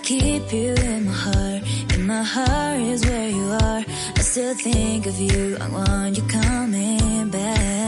keep you in my heart. In my heart is where you are. I still think of you. I want you coming back.